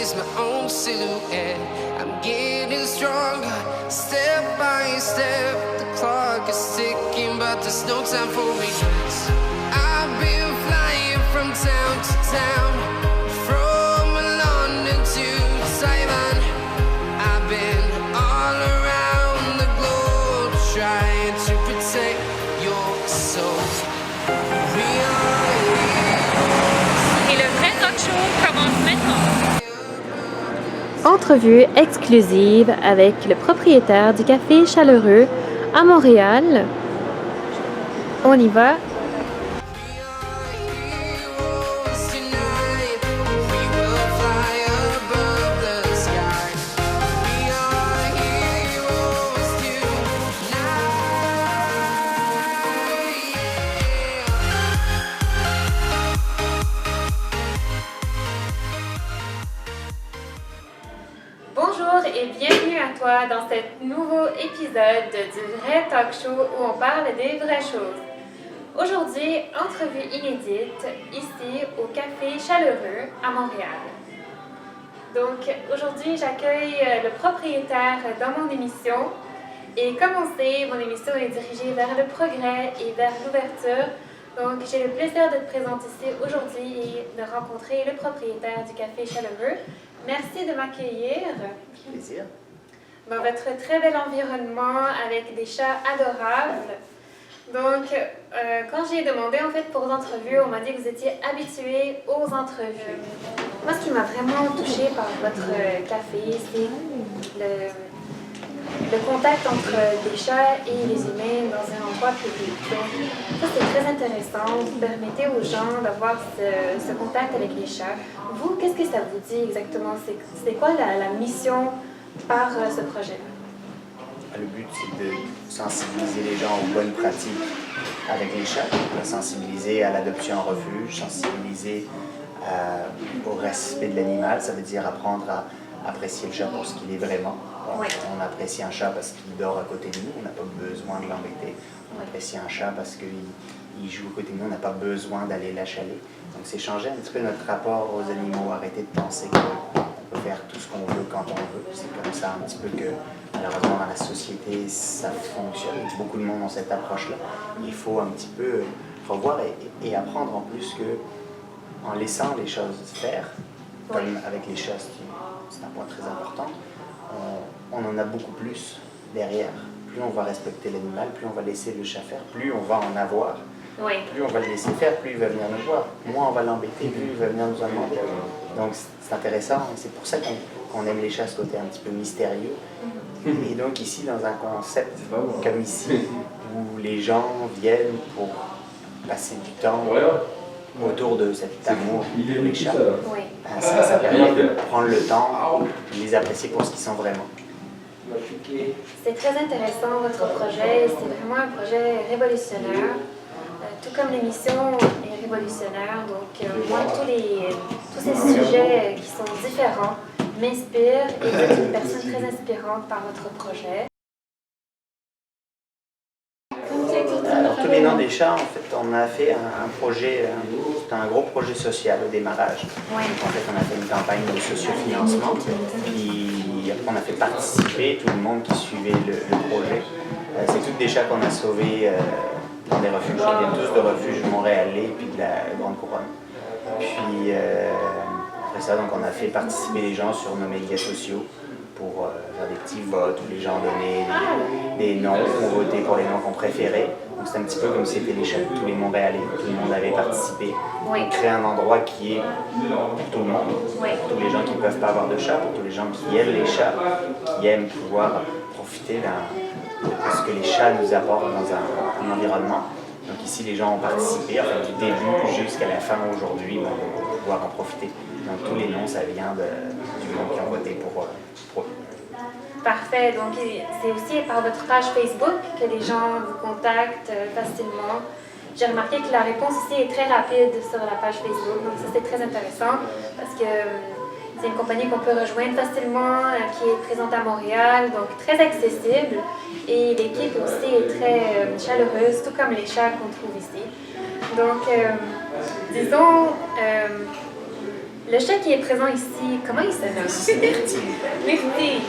is my own silhouette. I'm getting stronger, step by step. The clock is ticking, but there's no time for regrets. I've been flying from town to town, from London to Taiwan. I've been all around the globe trying to protect your soul. We are Et le vrai talk show commence maintenant. Entrevue exclusive avec le propriétaire du Café Chaleureux à Montréal. On y va. heroes tonight. We will fly above the sky. We are heroes tonight. Bonjour et bienvenue à toi dans cet nouveau épisode du vrai talk show où on parle des vraies choses. Aujourd'hui, entrevue inédite ici au Café Chaleureux à Montréal. Donc aujourd'hui, j'accueille le propriétaire dans mon émission. Et comme on sait, mon émission est dirigée vers le progrès et vers l'ouverture. Donc j'ai le plaisir de te présenter ici aujourd'hui et de rencontrer le propriétaire du Café Chaleureux. Merci de m'accueillir. Plaisir. Dans votre très bel environnement avec des chats adorables. Donc, quand j'ai demandé en fait pour l'entrevue, on m'a dit que vous étiez habitué aux entrevues. Moi, ce qui m'a vraiment touchée par votre café, c'est le contact entre des chats et les humains dans un endroit public. Donc, ça, c'est très intéressant. Vous permettez aux gens d'avoir ce contact avec les chats. Vous, qu'est-ce que ça vous dit exactement? C'est quoi la mission par ce projet? Le but, c'est de sensibiliser les gens aux bonnes pratiques avec les chats, sensibiliser à l'adoption en refuge, sensibiliser au respect de l'animal. Ça veut dire apprendre à apprécier le chat pour ce qu'il est vraiment. Oui. On apprécie un chat parce qu'il dort à côté de nous, on n'a pas besoin de l'embêter. On apprécie un chat parce qu'il joue à côté de nous, on n'a pas besoin d'aller l'achaler. Donc c'est changer un petit peu notre rapport aux animaux, arrêter de penser qu'on peut faire tout ce qu'on veut quand on veut. C'est comme ça un petit peu que malheureusement dans la société ça fonctionne. Beaucoup de monde ont cette approche-là. Il faut un petit peu revoir et apprendre en plus que en laissant les choses faire, comme avec les chats, c'est un point très important, on en a beaucoup plus derrière. Plus on va respecter l'animal, plus on va laisser le chat faire, plus on va en avoir. Oui. Plus on va le laisser faire, plus il va venir nous voir. Moins on va l'embêter, plus il va venir nous en demander. Donc c'est intéressant, c'est pour ça qu'on aime les chats, ce côté un petit peu mystérieux. Et donc ici, dans un concept comme ici, où les gens viennent pour passer du temps autour de cet amour pour les chats, Oui. ça permet de prendre le temps de les apprécier pour ce qu'ils sont vraiment. C'est très intéressant votre projet, c'est vraiment un projet révolutionnaire. Tout comme l'émission est révolutionnaire, donc moi tous ces sujets qui sont différents m'inspirent et vous êtes une personne très inspirante par votre projet. Alors, tous les noms des chats, en fait, on a fait un projet, c'était un gros projet social au démarrage. Oui. En fait, on a fait une campagne de sociofinancement, puis après, on a fait participer tout le monde qui suivait le projet. C'est tous des chats qu'on a sauvés dans des refuges. Ils viennent tous de refuges montréalais puis de la Grande Couronne. Puis après ça, donc, on a fait participer les gens sur nos médias sociaux pour faire des petits votes où les gens donnaient des noms, on votait pour les noms qu'on préférait. Donc c'est un petit peu comme si c'était les chats de tous les Montréalais, tout le monde avait participé. Oui. On crée un endroit qui est pour tout le monde, Oui. pour tous les gens qui ne peuvent pas avoir de chat, pour tous les gens qui aiment les chats, qui aiment pouvoir profiter de ce que les chats nous apportent dans un environnement. Donc ici, les gens ont participé, enfin, du début jusqu'à la fin aujourd'hui, pour pouvoir en profiter. Donc tous les noms, ça vient du monde qui ont voté pour eux. Parfait, donc c'est aussi par votre page Facebook que les gens vous contactent facilement. J'ai remarqué que la réponse ici est très rapide sur la page Facebook, donc ça c'est très intéressant parce que c'est une compagnie qu'on peut rejoindre facilement, qui est présente à Montréal, donc très accessible. Et l'équipe aussi est très chaleureuse, tout comme les chats qu'on trouve ici. Donc, disons, Le chat qui est présent ici, comment il s'appelle? C'est Myrtille. Myrtille.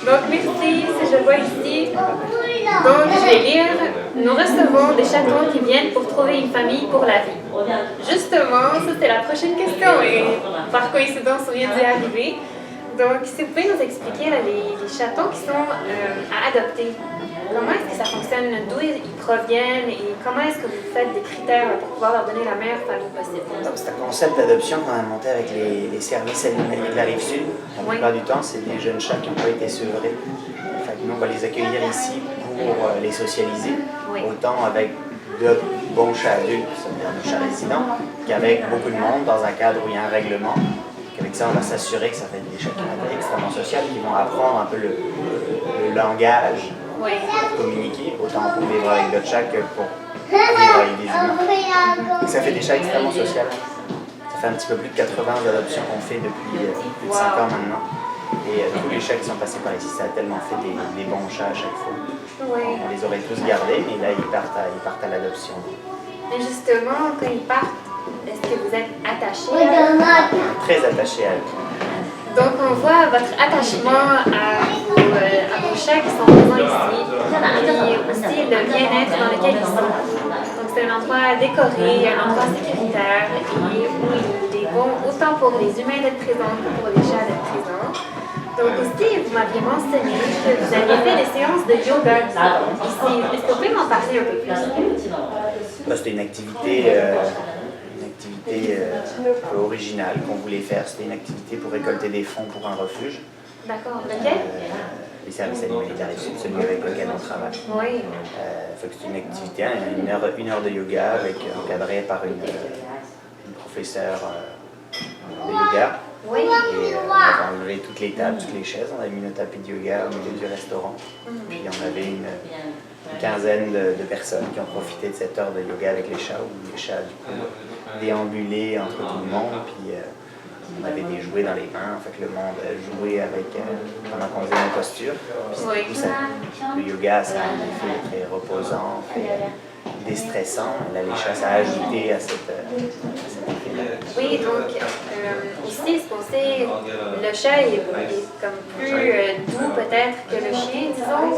Donc Myrtille, si je vois ici, donc je vais lire. Nous recevons des chatons qui viennent pour trouver une famille pour la vie. Justement, ça c'est la prochaine question et par coïncidence on vient d'y arriver. Donc si vous pouvez nous expliquer là, les chatons qui sont à adopter, comment est-ce que ça fonctionne, d'où ils proviennent et comment est-ce que vous faites des critères pour pouvoir leur donner la meilleure famille possible? C'est un concept d'adoption qu'on a monté avec les services animaliers de la Rive-Sud. La plupart du temps, c'est des jeunes chats qui n'ont pas été sevrés. Fait que nous, on va les accueillir ici pour les socialiser, autant avec de bons chats adultes, c'est-à-dire nos chats résidents, qu'avec beaucoup de monde dans un cadre où il y a un règlement. Avec ça, on va s'assurer que ça fait des chats qui vont être extrêmement sociaux, qui vont apprendre un peu le langage pour communiquer, autant pour vivre avec d'autres chats que pour vivre avec des humains. Donc, ça fait des chats extrêmement sociaux. Ça fait un petit peu plus de 80 adoptions qu'on fait depuis plus de 5 ans maintenant. Et tous les chats qui sont passés par ici, ça a tellement fait des bons chats à chaque fois. On les aurait tous gardés, mais là, ils partent à l'adoption. Mais justement, quand ils partent, est-ce que vous êtes attaché à eux? Très attachés à eux. Donc on voit votre attachement à vos chats qui sont présents ici, et aussi le bien-être dans lequel ils sont. Donc c'est un endroit décoré, un endroit sécuritaire, et où il est bon autant pour les humains d'être présents que pour les chats d'être présents. Donc aussi, vous m'aviez mentionné que vous aviez fait des séances de yoga ici. Est-ce que vous pouvez m'en parler un peu plus? C'était une activité un peu originale qu'on voulait faire. C'était une activité pour récolter des fonds pour un refuge. D'accord. Lequel? Les services animaliers de la Rive-Sud, celui avec lequel on travaille. Oui. C'est une activité, une heure de yoga encadrée par une professeure de yoga. Oui. Et on avait enlevé toutes les tables, toutes les chaises. On avait mis nos tapis de yoga au milieu du restaurant. Puis on avait une quinzaine de personnes qui ont profité de cette heure de yoga avec les chats, où les chats du coup déambulaient entre tout le monde. Puis on avait des jouets dans les mains, fait que le monde jouait avec pendant qu'on faisait nos postures. Puis, du coup, le yoga, ça a un effet très reposant, très déstressant. Là, les chats, ça a ajouté à cet effet-là. Oui, donc aussi, ce qu'on sait, le chat est comme plus doux peut-être que le chien, disons.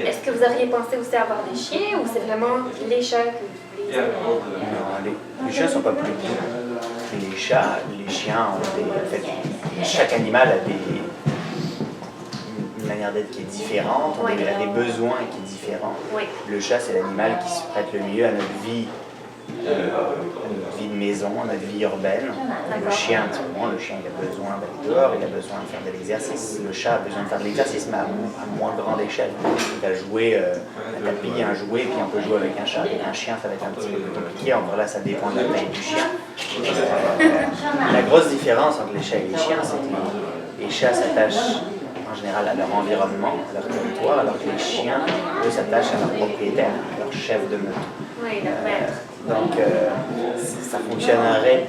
Est-ce que vous auriez pensé aussi avoir des chiens ou c'est vraiment les chats que vous voulez? Non, les chiens ne sont pas plus doux. Les chats, les chiens ont des... En fait, chaque animal a une manière d'être qui est différente, a des besoins qui sont différents. Oui. Le chat, c'est l'animal qui se prête le mieux à notre vie de maison, à notre vie urbaine. Le chien, un petit peu moins. Le chien, il a besoin d'aller dehors, il a besoin de faire de l'exercice. Le chat a besoin de faire de l'exercice, mais à moins grande échelle. Il va jouer un tapis, un jouet, puis on peut jouer avec un chat. Avec un chien, ça va être un petit peu plus compliqué. Encore là, ça dépend de la taille du chien. La grosse différence entre les chats et les chiens, c'est que les chats s'attachent en général à leur environnement, à leur territoire, alors que les chiens, eux, s'attachent à leur propriétaire, à leur chef de meute. Oui, leur maître. Donc, ça fonctionnerait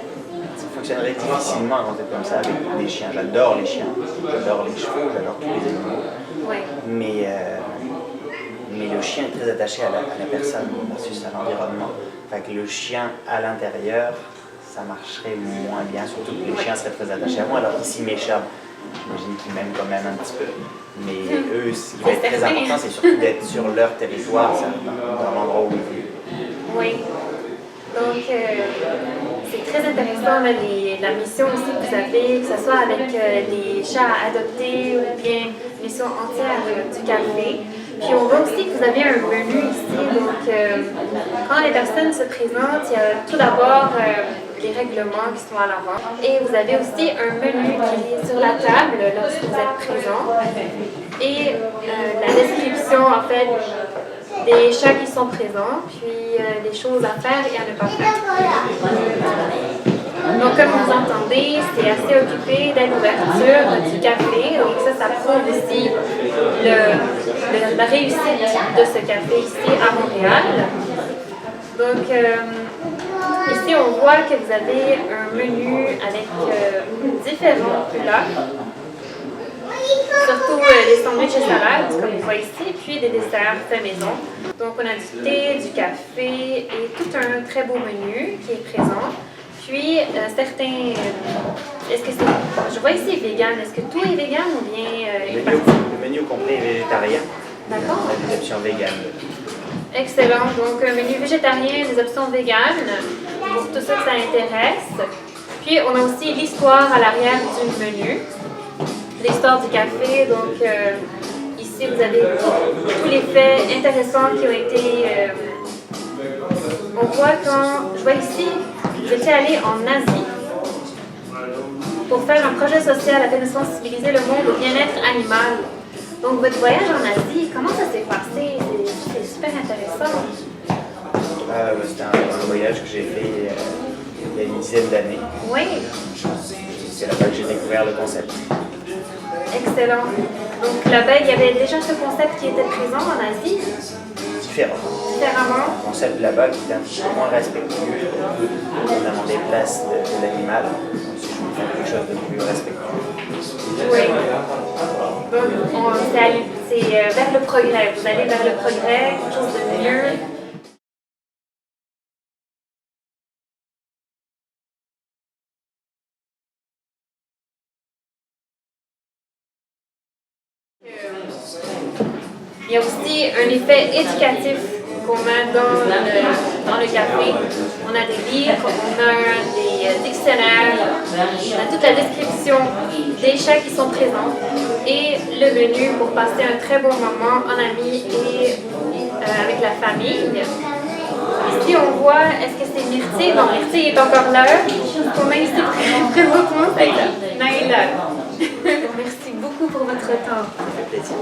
difficilement quand c'est comme ça avec des chiens. J'adore les chiens, j'adore les chevaux, j'adore tous les animaux. Oui. Mais le chien est très attaché à la personne versus à l'environnement. Fait que le chien à l'intérieur, ça marcherait moins bien, surtout que les chiens seraient très attachés à moi, alors qu'ici mes chats, j'imagine qu'ils m'aiment quand même un petit peu. Mais eux, ce qui va être très important, c'est surtout d'être sur leur territoire, dans l'endroit où ils vivent. Oui. Donc, c'est très intéressant la mission aussi que vous avez, que ce soit avec les chats à adopter ou bien mission entière du café. Puis on voit aussi que vous avez un menu ici. Donc, quand les personnes se présentent, il y a tout d'abord les règlements qui sont à l'avant. Et vous avez aussi un menu qui est sur la table lorsque vous êtes présent. Et la description, en fait, des chats qui sont présents, puis les choses à faire et à ne pas faire. Donc, comme vous entendez, c'est assez occupé dès l'ouverture du café. Donc, ça prouve aussi la réussite de ce café ici à Montréal. Donc, ici, on voit que vous avez un menu avec différents plats. Surtout les sandwichs et salades, comme on voit ici, puis des desserts faits maison. Donc on a du thé, du café et tout un très beau menu qui est présent. Puis certains Est-ce que c'est... Je vois ici vegan. Est-ce que tout est vegan ou bien Le menu au complet est végétarien. D'accord. On a des options véganes. Excellent. Donc, un menu végétarien, des options véganes, pour tous ceux que ça intéresse. Puis, on a aussi l'histoire à l'arrière du menu. L'histoire du café. Donc, ici, vous avez tous les faits intéressants qui ont été... on voit je vois ici, vous étiez allé en Asie pour faire un projet social afin de sensibiliser le monde au bien-être animal. Donc, votre voyage en Asie, comment ça s'est passé? C'est super intéressant. C'était un voyage que j'ai fait il y a une dizaine d'années. Oui. C'est là-bas que j'ai découvert le concept. Excellent. Donc, là-bas, il y avait déjà ce concept qui était présent en Asie? Différemment. Le concept là-bas qui est un petit peu moins respectueux. On a demandé place de l'animal. Si je veux faire quelque chose de plus respectueux. Oui. Donc, c'est vers le progrès. Vous allez vers le progrès, quelque chose de mieux. Il y a aussi un effet éducatif qu'on met dans le café. On a des livres, on a des dictionnaires, on a toute la description des chats qui sont présents et le menu pour passer un très bon moment en amis et avec la famille. Ici, on voit, est-ce que c'est Myrtille? Non, Myrtille est encore là. On a ici présentement Naïla. Merci beaucoup pour votre temps. Ça fait plaisir.